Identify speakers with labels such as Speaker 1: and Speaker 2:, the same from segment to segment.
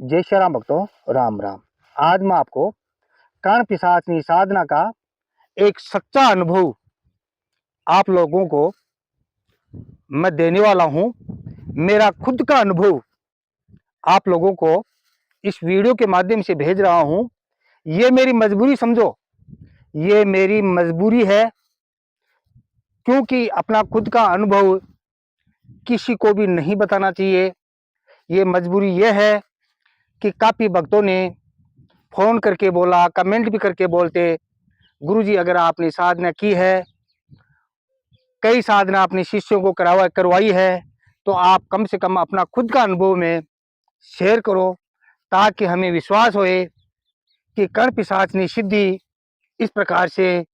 Speaker 1: जय श्री राम भक्तों, राम राम। आज मैं आपको कर्ण पिशाचनी साधना का एक सच्चा अनुभव आप लोगों को मैं देने वाला हूं। मेरा खुद का अनुभव आप लोगों को इस वीडियो के माध्यम से भेज रहा हूं। ये मेरी मजबूरी समझो, ये मेरी मजबूरी है, क्योंकि अपना खुद का अनुभव किसी को भी नहीं बताना चाहिए। ये मजबूरी ये है कि काफ़ी भक्तों ने फ़ोन करके बोला, कमेंट भी करके बोलते, गुरुजी अगर आपने साधना की है, कई साधना अपने शिष्यों को करवाई है, तो आप कम से कम अपना खुद का अनुभव में शेयर करो, ताकि हमें विश्वास होए कि कर्ण पिशाचनी सिद्धि इस प्रकार से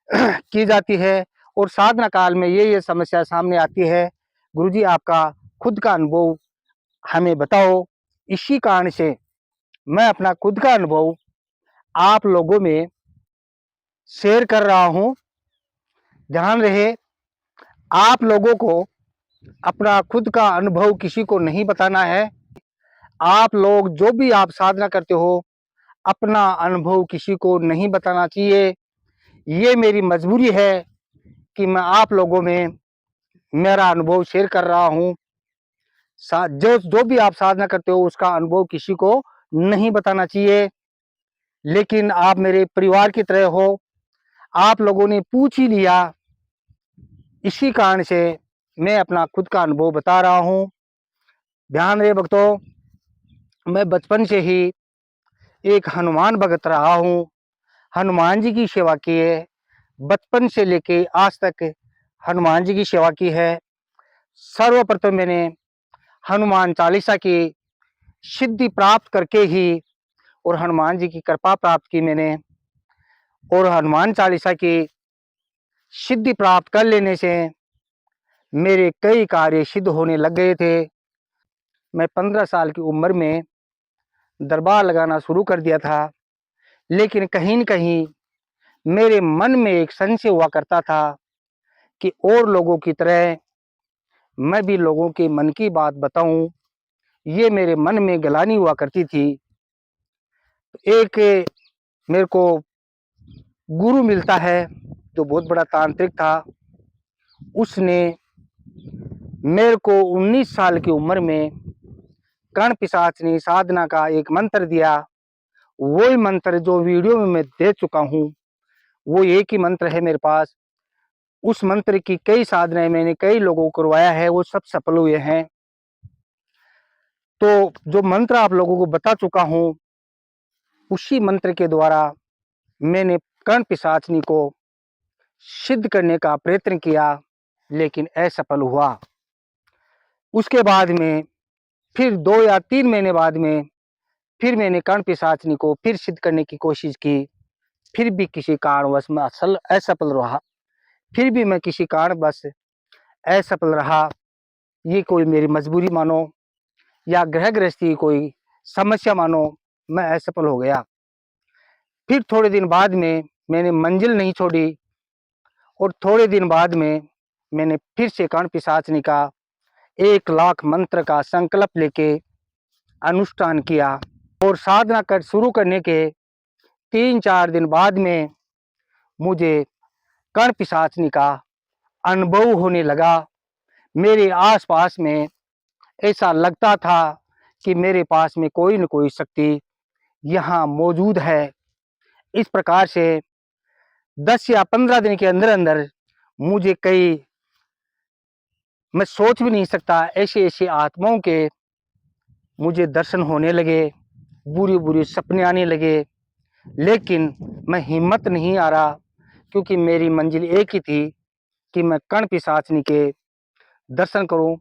Speaker 1: की जाती है और साधना काल में ये समस्या सामने आती है। गुरुजी आपका खुद का अनुभव हमें बताओ। इसी कारण से मैं अपना खुद का अनुभव आप लोगों में शेयर कर रहा हूँ। ध्यान रहे, आप लोगों को अपना खुद का अनुभव किसी को नहीं बताना है। आप लोग जो भी आप साधना करते हो, अपना अनुभव किसी को नहीं बताना चाहिए। ये मेरी मजबूरी है कि मैं आप लोगों में मेरा अनुभव शेयर कर रहा हूँ। जो जो भी आप साधना करते हो उसका अनुभव किसी को नहीं बताना चाहिए। लेकिन आप मेरे परिवार की तरह हो, आप लोगों ने पूछ ही लिया, इसी कारण से मैं अपना खुद का अनुभव बता रहा हूँ। ध्यान रहे भक्तों, मैं बचपन से ही एक हनुमान भगत रहा हूँ। हनुमान जी की सेवा की है, बचपन से लेके आज तक हनुमान जी की सेवा की है। सर्वप्रथम मैंने हनुमान चालीसा की सिद्धि प्राप्त करके ही और हनुमान जी की कृपा प्राप्त की मैंने, और हनुमान चालीसा की सिद्धि प्राप्त कर लेने से मेरे कई कार्य सिद्ध होने लग गए थे। मैं 15 साल की उम्र में दरबार लगाना शुरू कर दिया था, लेकिन कहीं न कहीं मेरे मन में एक संशय हुआ करता था कि और लोगों की तरह मैं भी लोगों के मन की बात बताऊं। ये मेरे मन में ग्लानि हुआ करती थी। एक मेरे को गुरु मिलता है जो बहुत बड़ा तांत्रिक था। उसने मेरे को 19 साल की उम्र में कर्ण पिशाचनी साधना का एक मंत्र दिया। वही मंत्र जो वीडियो में मैं दे चुका हूँ, वो एक ही मंत्र है मेरे पास। उस मंत्र की कई साधनाएं मैंने कई लोगों को करवाया है, वो सब सफल हुए हैं। तो जो मंत्र आप लोगों को बता चुका हूँ, उसी मंत्र के द्वारा मैंने कर्ण पिशाचनी को सिद्ध करने का प्रयत्न किया, लेकिन असफल हुआ। उसके बाद में फिर 2 या 3 महीने बाद में फिर मैंने कर्ण पिशाचनी को फिर सिद्ध करने की कोशिश की। फिर भी किसी कारणवश मैं असफल रहा। फिर भी मैं किसी कारणवश असफल रहा। ये कोई मेरी मजबूरी मानो या ग्रह गृहस्थी की कोई समस्या मानो, मैं असफल हो गया। फिर थोड़े दिन बाद में मैंने मंजिल नहीं छोड़ी, और थोड़े दिन बाद में मैंने फिर से कर्ण पिशाचनी का 1 लाख मंत्र का संकल्प लेके अनुष्ठान किया, और साधना कर शुरू करने के 3-4 दिन बाद में मुझे कर्ण पिशाचनी का अनुभव होने लगा। मेरे आसपास में ऐसा लगता था कि मेरे पास में कोई न कोई शक्ति यहाँ मौजूद है। इस प्रकार से 10 या 15 दिन के अंदर अंदर मुझे कई, मैं सोच भी नहीं सकता, ऐसे ऐसे आत्माओं के मुझे दर्शन होने लगे, बुरी बुरी सपने आने लगे। लेकिन मैं हिम्मत नहीं आ रहा, क्योंकि मेरी मंजिल एक ही थी कि मैं कर्ण पिशाचनी के दर्शन करूं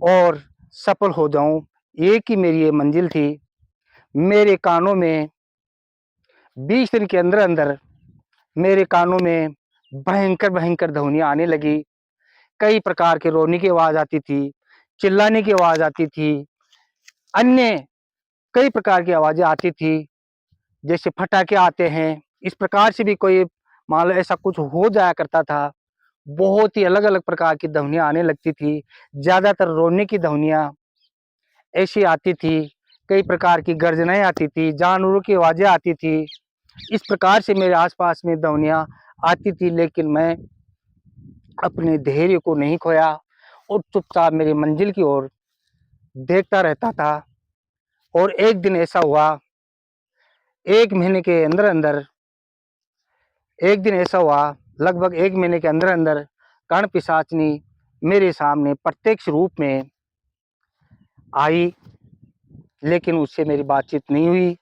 Speaker 1: और सफल हो जाऊं। एक ही मेरी ये मंजिल थी। मेरे कानों में 20 दिन के अंदर अंदर मेरे कानों में भयंकर भयंकर ध्वनियाँ आने लगी। कई प्रकार के रोने की आवाज़ आती थी, चिल्लाने की आवाज़ आती थी, अन्य कई प्रकार की आवाज़ें आती थी, जैसे पटाखे आते हैं। इस प्रकार से भी कोई मान लो ऐसा कुछ हो जाया करता था। बहुत ही अलग अलग प्रकार की ध्वनियाँ आने लगती थी। ज़्यादातर रोने की ध्वनियाँ ऐसी आती थी कई प्रकार की गर्जनाएं आती थी, जानवरों की आवाज़ें आती थी। इस प्रकार से मेरे आस-पास में ध्वनियाँ आती थी, लेकिन मैं अपने धैर्य को नहीं खोया और चुपचाप मेरी मंजिल की ओर देखता रहता था। और एक दिन ऐसा हुआ, 1 महीने के अंदर-अंदर एक दिन ऐसा हुआ, लगभग 1 महीने के अंदर-अंदर कर्ण-पिशाचिनी मेरे सामने प्रत्यक्ष रूप में आई, लेकिन उससे मेरी बातचीत नहीं हुई।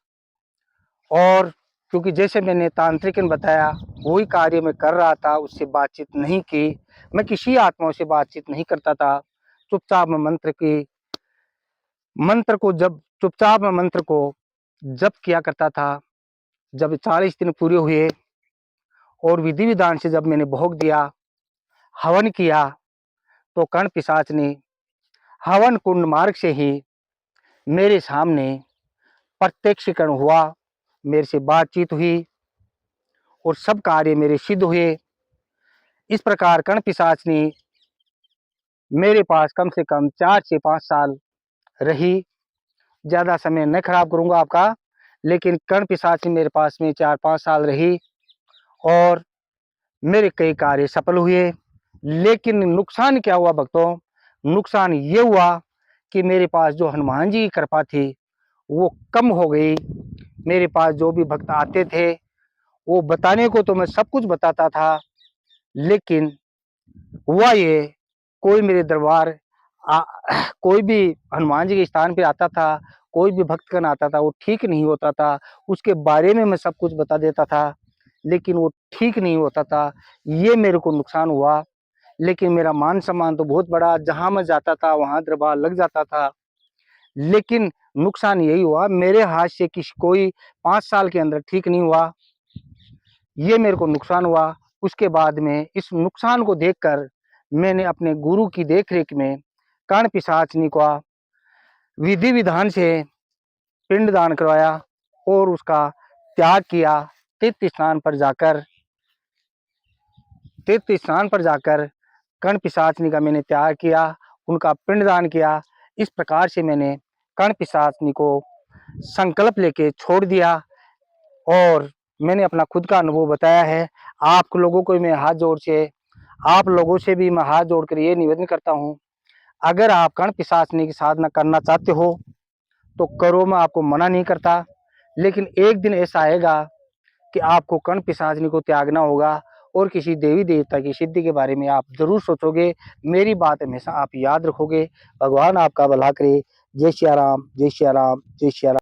Speaker 1: और क्योंकि जैसे मैंने तांत्रिक ने बताया, वही कार्य मैं कर रहा था, उससे बातचीत नहीं की। मैं किसी आत्माओं से बातचीत नहीं करता था। चुपचाप मैं मंत्र को जप किया करता था। जब 40 दिन पूरे हुए और विधि-विधान से जब मैंने भोग दिया, हवन किया, तो कर्ण-पिशाच ने हवन कुंड मार्ग से ही मेरे सामने प्रत्यक्षीकरण हुआ, मेरे से बातचीत हुई और सब कार्य मेरे सिद्ध हुए। इस प्रकार कर्ण-पिशाच ने मेरे पास कम से कम 4 से 5 साल रही। ज़्यादा समय नहीं खराब करूँगा आपका, लेकिन कर्ण-पिशाच ने मेरे पास में 4-5 साल रही और मेरे कई कार्य सफल हुए। लेकिन नुकसान क्या हुआ भक्तों? नुकसान ये हुआ कि मेरे पास जो हनुमान जी की कृपा थी, वो कम हो गई। मेरे पास जो भी भक्त आते थे, वो बताने को तो मैं सब कुछ बताता था, लेकिन हुआ ये, कोई मेरे दरबार आ कोई भी हनुमान जी के स्थान पे आता था, कोई भी भक्तगण आता था, वो ठीक नहीं होता था। उसके बारे में मैं सब कुछ बता देता था, लेकिन वो ठीक नहीं होता था। ये मेरे को नुकसान हुआ, लेकिन मेरा मान-सम्मान तो बहुत बड़ा, जहाँ मैं जाता था, वहाँ दरबार लग जाता था। लेकिन नुकसान यही हुआ, मेरे हाथ से कोई 5 साल के अंदर ठीक नहीं हुआ। ये मेरे को नुकसान हुआ। उसके बाद में इस नुकसान को देखकर मैंने अपने गुरु की देख-रेख में कर्ण-पिशाचिनी का विधि-विधान से पिंडदान करवाया और उसका त्याग किया। तीर्थ स्थान पर जाकर कर्ण-पिशाचिनी का मैंने त्याग किया, उनका पिंडदान किया। इस प्रकार से मैंने कर्ण-पिशाचिनी को संकल्प लेके छोड़ दिया और मैंने अपना खुद का अनुभव बताया है। आप लोगों से भी मैं हाथ जोड़कर ये निवेदन करता हूँ, अगर आप कर्ण-पिशाचिनी की साधना करना चाहते हो, तो करो, मैं आपको मना नहीं करता। लेकिन एक दिन ऐसा आएगा कि आपको कर्ण-पिशाचिनी को त्यागना होगा और किसी देवी-देवता की सिद्धि के बारे में आप ज़रूर सोचोगे। मेरी बात हमेशा आप याद रखोगे। भगवान आपका भला करे। जय सिया राम, जय सिया राम, जय सिया राम।